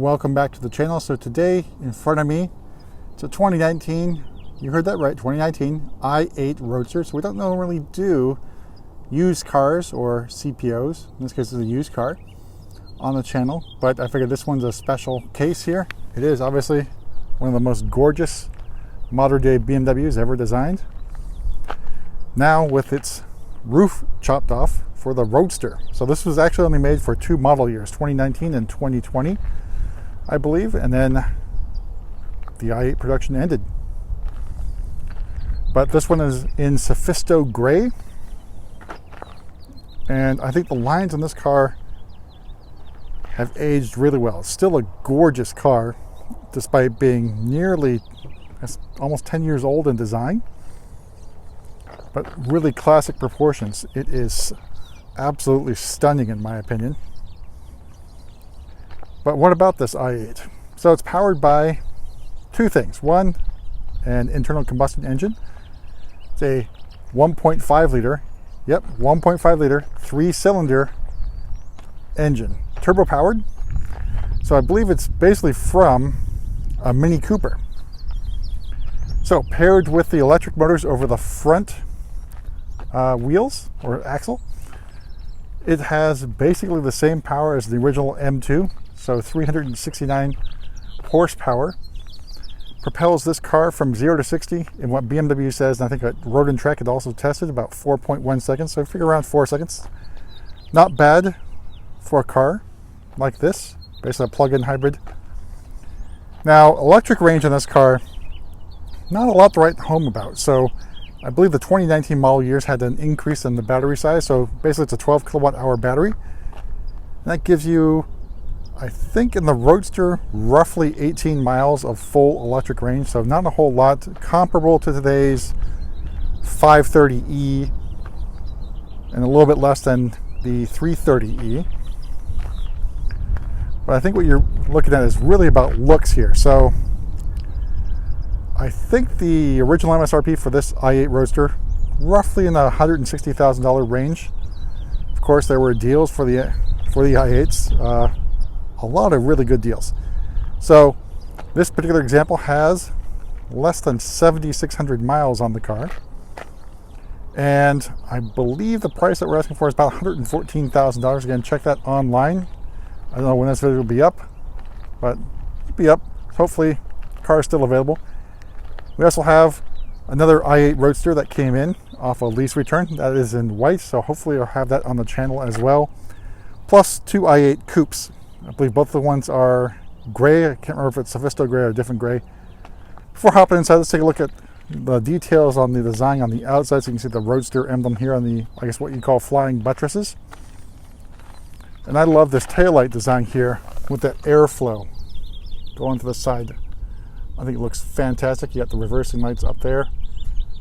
welcome back to the channel. So today in front of me, it's a 2019, you heard that right, 2019 i8 Roadster. So we don't normally do used cars or CPOs, in this case it's a used car, on the channel, but I figured this one's a special case here. It is obviously one of the most gorgeous modern day BMWs ever designed. Now with its roof chopped off for the Roadster. So this was actually only made for 2 model years, 2019 and 2020, I believe, and then the i8 production ended. But this one is in Sophisto Gray, and I think the lines on this car have aged really well. It's still a gorgeous car, despite being nearly almost 10 years old in design, but really classic proportions. It is absolutely stunning in my opinion. But what about this i8? So it's powered by 2 things. One, an internal combustion engine. It's a 1.5 liter, 1.5 liter, 3-cylinder engine, turbo powered. So I believe it's basically from a Mini Cooper. So paired with the electric motors over the front wheels or axle, it has basically the same power as the original M2, so 369 horsepower. Propels this car from 0 to 60 in what BMW says, and I think at Road and Trek it also tested, about 4.1 seconds, so figure around 4 seconds. Not bad for a car like this, basically a plug-in hybrid. Now, electric range on this car, not a lot to write home about. So I believe the 2019 model years had an increase in the battery size. So basically it's a 12 kilowatt hour battery. And that gives you, I think in the Roadster, roughly 18 miles of full electric range. So not a whole lot, comparable to today's 530e and a little bit less than the 330e. But I think what you're looking at is really about looks here. So I think the original MSRP for this i8 Roadster, roughly in the $160,000 range. Of course, there were deals for the i8s, a lot of really good deals. So this particular example has less than 7,600 miles on the car, and I believe the price that we're asking for is about $114,000. Again, check that online. I don't know when this video will be up, but it'll be up. Hopefully, the car is still available. We also have another i8 Roadster that came in off a lease return. That is in white, so hopefully I'll have that on the channel as well. Plus 2 i8 coupes. I believe both the ones are gray. I can't remember if it's Sophisto Gray or a different gray. Before hopping inside, let's take a look at the details on the design on the outside. So you can see the Roadster emblem here on the, I guess what you call flying buttresses. And I love this taillight design here with that airflow going to the side. I think it looks fantastic. You got the reversing lights up there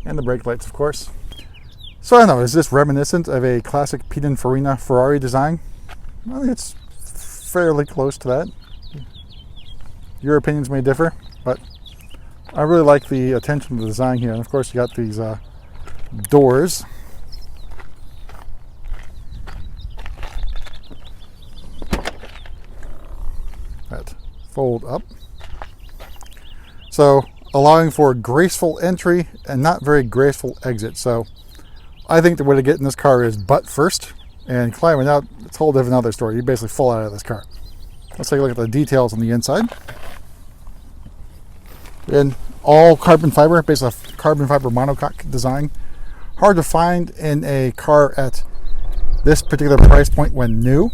and the brake lights, of course. So I don't know, is this reminiscent of a classic Pininfarina Ferrari design? I think it's fairly close to that. Your opinions may differ, but I really like the attention to the design here. And of course you got these doors. That fold up. So allowing for graceful entry and not very graceful exit. So I think the way to get in this car is butt first, and climbing out, it's a whole different other story. You basically fall out of this car. Let's take a look at the details on the inside. And all carbon fiber, basically a carbon fiber monocoque design. Hard to find in a car at this particular price point when new.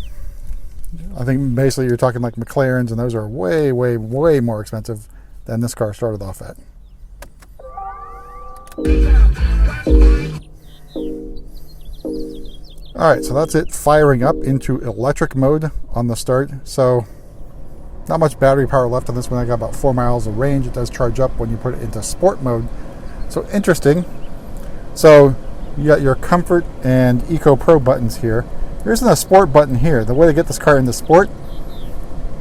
I think basically you're talking like McLarens, and those are way, way, way more expensive than this car started off at. Alright, so that's it firing up into electric mode on the start. So not much battery power left on this one. I got about 4 miles of range. It does charge up when you put it into sport mode. So interesting. So you got your comfort and Eco Pro buttons here. There isn't a sport button here. The way to get this car into sport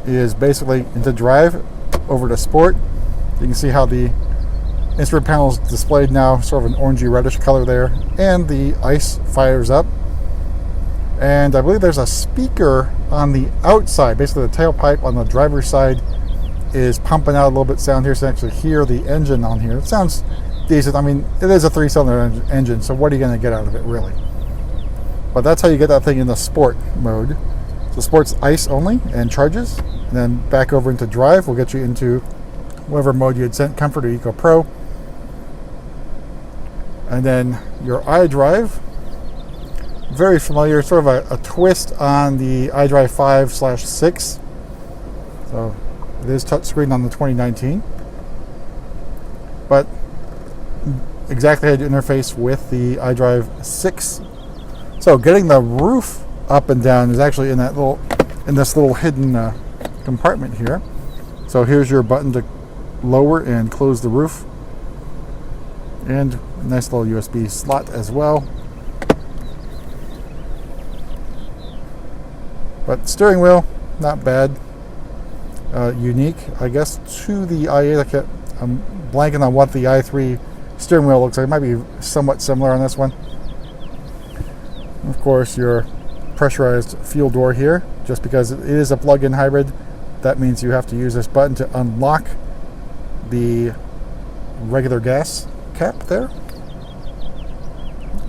is basically into drive, over to sport. You can see how the instrument panel is displayed now, sort of an orangey reddish color there, and the ICE fires up. And I believe there's a speaker on the outside. Basically, the tailpipe on the driver's side is pumping out a little bit of sound here, so you can actually hear the engine on here. It sounds decent. I mean, it is a 3-cylinder engine, so what are you going to get out of it, really? But that's how you get that thing in the sport mode. So sport's ICE only and charges, and then back over into drive will get you into whatever mode you had sent, Comfort or Eco Pro. And then your iDrive, very familiar, sort of a twist on the iDrive 5/6. So it is touchscreen on the 2019, but exactly how to interface with the iDrive 6. So getting the roof up and down is actually in this little hidden compartment here. So here's your button to lower and close the roof, and a nice little USB slot as well. But steering wheel, not bad. Unique, I guess, to the i8. I'm blanking on what the i3 steering wheel looks like. It might be somewhat similar on this one. Of course, your pressurized fuel door here. Just because it is a plug-in hybrid, that means you have to use this button to unlock the regular gas cap there.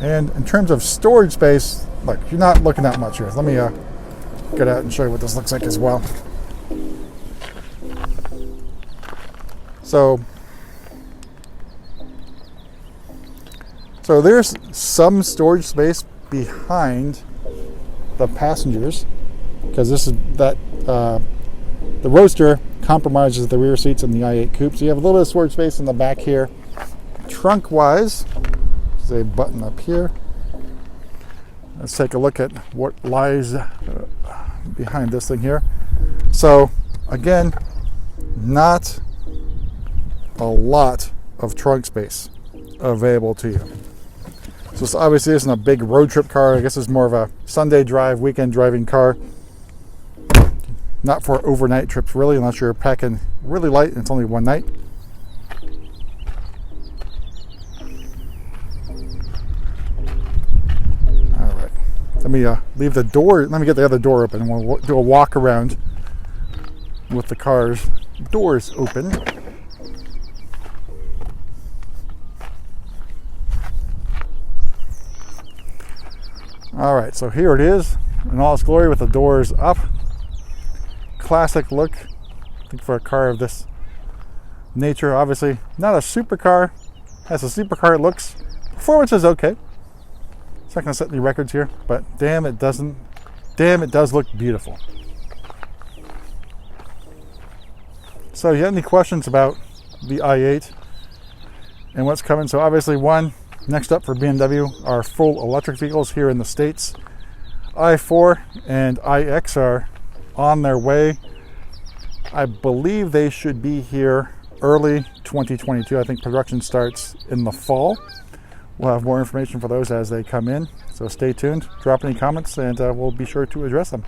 And in terms of storage space, look, you're not looking at much here. Let me get out and show you what this looks like as well. So there's some storage space behind the passengers, because this is the Roadster compromises the rear seats in the i8 coupe. So you have a little bit of storage space in the back here. Trunk wise, there's a button up here. Let's take a look at what lies behind this thing here. So again, not a lot of trunk space available to you. So this obviously isn't a big road trip car. I guess it's more of a Sunday drive, weekend driving car. Not for overnight trips really, unless you're packing really light and it's only one night. All right, let me leave the door. Let me get the other door open, and we'll do a walk around with the car's doors open. All right, so here it is in all its glory with the doors up. Classic look, I think, for a car of this nature. Obviously not a supercar, has a supercar looks. Performance is okay. It's not going to set any records here, but damn it does look beautiful. So you have any questions about the i8 and what's coming? So obviously, next up for BMW are full electric vehicles here in the States. i4 and iX are on their way. I believe they should be here early 2022. I think production starts in the fall. We'll have more information for those as they come in. So stay tuned, drop any comments, and we'll be sure to address them.